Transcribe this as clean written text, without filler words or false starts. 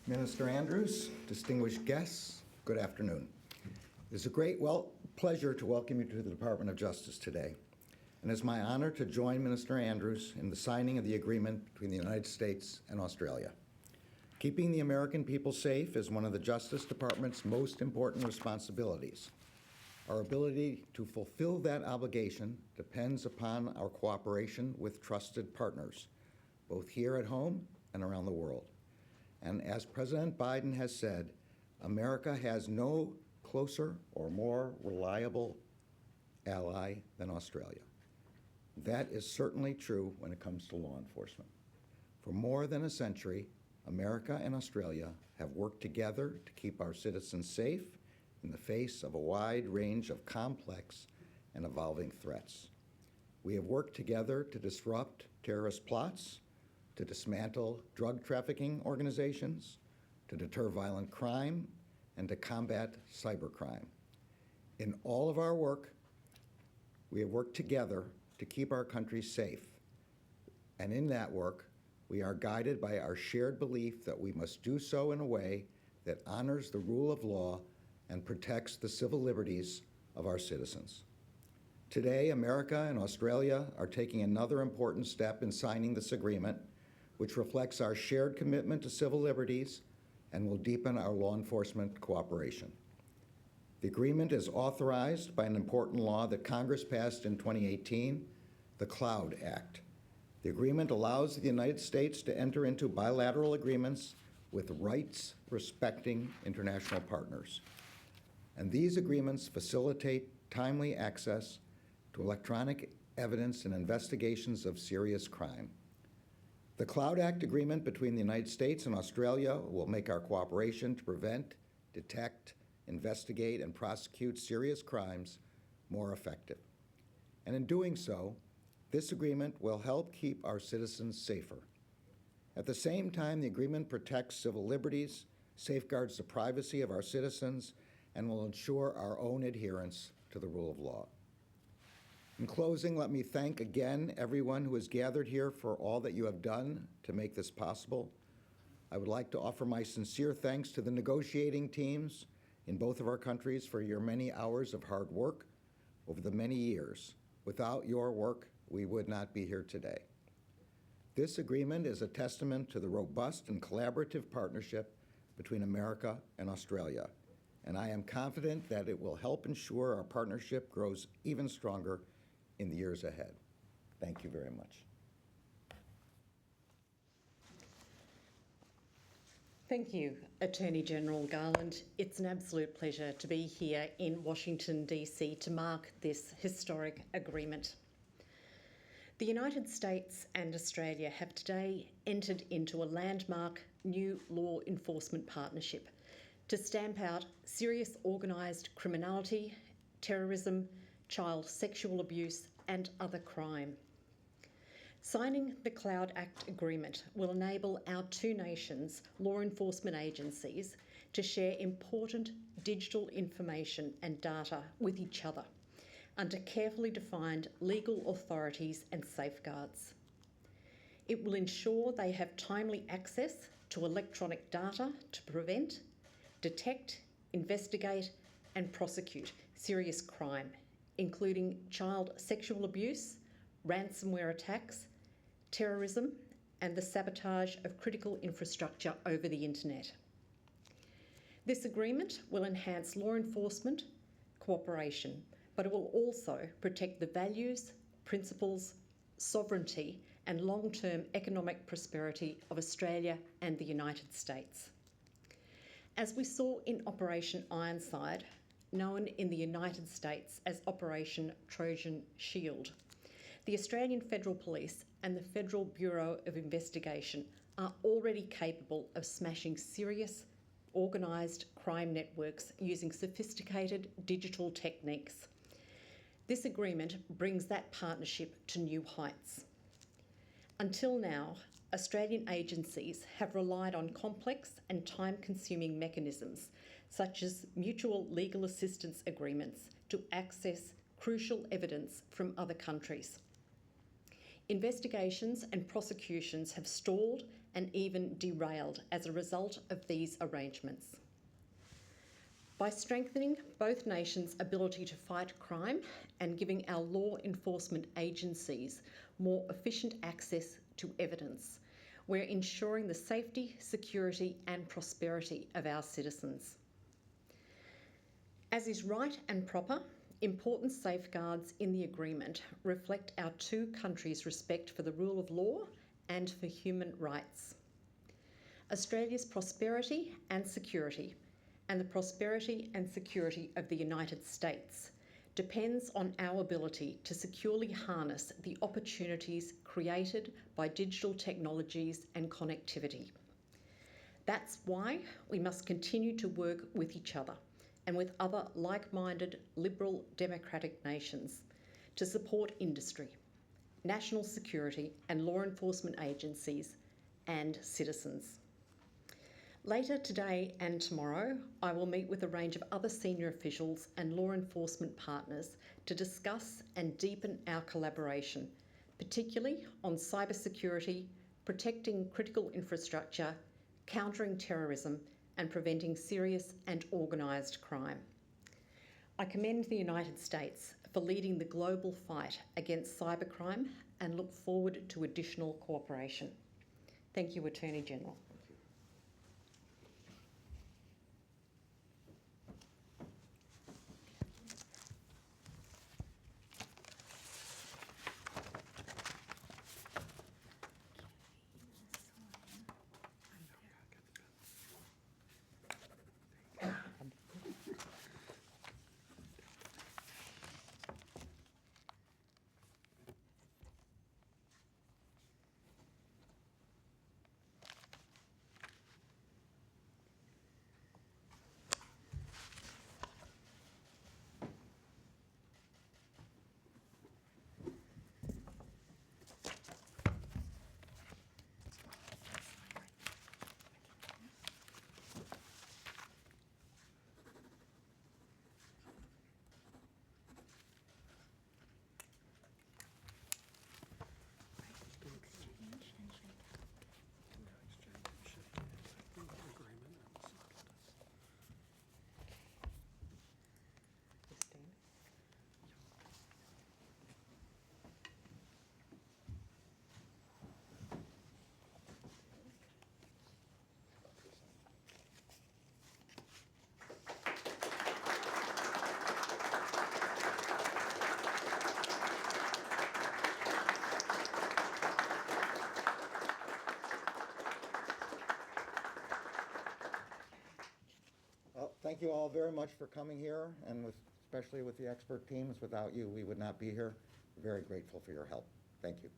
Minister Andrews, distinguished guests, good afternoon. It is a great pleasure to welcome you to the Department of Justice today. And it's my honor to join Minister Andrews in the signing of the agreement between the United States and Australia. Keeping the American people safe is one of the Justice Department's most important responsibilities. Our ability to fulfill that obligation depends upon our cooperation with trusted partners, both here at home and around the world. And as President Biden has said, America has no closer or more reliable ally than Australia. That is certainly true when it comes to law enforcement. For more than a century, America and Australia have worked together to keep our citizens safe in the face of a wide range of complex and evolving threats. We have worked together to disrupt terrorist plots, to dismantle drug trafficking organizations, to deter violent crime, and to combat cybercrime. In all of our work, we have worked together to keep our country safe. And in that work, we are guided by our shared belief that we must do so in a way that honors the rule of law and protects the civil liberties of our citizens. Today, America and Australia are taking another important step in signing this agreement, which reflects our shared commitment to civil liberties and will deepen our law enforcement cooperation. The agreement is authorized by an important law that Congress passed in 2018, the Cloud Act. The agreement allows the United States to enter into bilateral agreements with rights-respecting international partners. And these agreements facilitate timely access to electronic evidence in investigations of serious crime. The Cloud Act agreement between the United States and Australia will make our cooperation to prevent, detect, investigate, and prosecute serious crimes more effective. And in doing so, this agreement will help keep our citizens safer. At the same time, the agreement protects civil liberties, safeguards the privacy of our citizens, and will ensure our own adherence to the rule of law. In closing, let me thank again everyone who has gathered here for all that you have done to make this possible. I would like to offer my sincere thanks to the negotiating teams in both of our countries for your many hours of hard work over the many years. Without your work, we would not be here today. This agreement is a testament to the robust and collaborative partnership between America and Australia, and I am confident that it will help ensure our partnership grows even stronger in the years ahead. Thank you very much. Thank you, Attorney General Garland. It's an absolute pleasure to be here in Washington, D.C. to mark this historic agreement. The United States and Australia have today entered into a landmark new law enforcement partnership to stamp out serious organised criminality, terrorism, child sexual abuse and other crime. Signing the Cloud Act agreement will enable our two nations' law enforcement agencies to share important digital information and data with each other under carefully defined legal authorities and safeguards. It will ensure they have timely access to electronic data to prevent, detect, investigate and prosecute serious crime, including child sexual abuse, ransomware attacks, terrorism and the sabotage of critical infrastructure over the internet. This agreement will enhance law enforcement cooperation, but it will also protect the values, principles, sovereignty and long-term economic prosperity of Australia and the United States. As we saw in Operation Ironside, known in the United States as Operation Trojan Shield, the Australian Federal Police and the Federal Bureau of Investigation are already capable of smashing serious, organised crime networks using sophisticated digital techniques. This agreement brings that partnership to new heights. Until now, Australian agencies have relied on complex and time-consuming mechanisms, such as mutual legal assistance agreements, to access crucial evidence from other countries. Investigations and prosecutions have stalled and even derailed as a result of these arrangements. By strengthening both nations' ability to fight crime and giving our law enforcement agencies more efficient access to evidence, we're ensuring the safety, security and prosperity of our citizens. As is right and proper, important safeguards in the agreement reflect our two countries' respect for the rule of law and for human rights. Australia's prosperity and security, and the prosperity and security of the United States, depends on our ability to securely harness the opportunities created by digital technologies and connectivity. That's why we must continue to work with each other and with other like-minded liberal democratic nations to support industry, national security and law enforcement agencies and citizens. Later today and tomorrow, I will meet with a range of other senior officials and law enforcement partners to discuss and deepen our collaboration, particularly on cybersecurity, protecting critical infrastructure, countering terrorism, and preventing serious and organised crime. I commend the United States for leading the global fight against cybercrime and look forward to additional cooperation. Thank you, Attorney General. Well, thank you all very much for coming here, and especially with the expert teams. Without you, we would not be here. We're very grateful for your help. Thank you.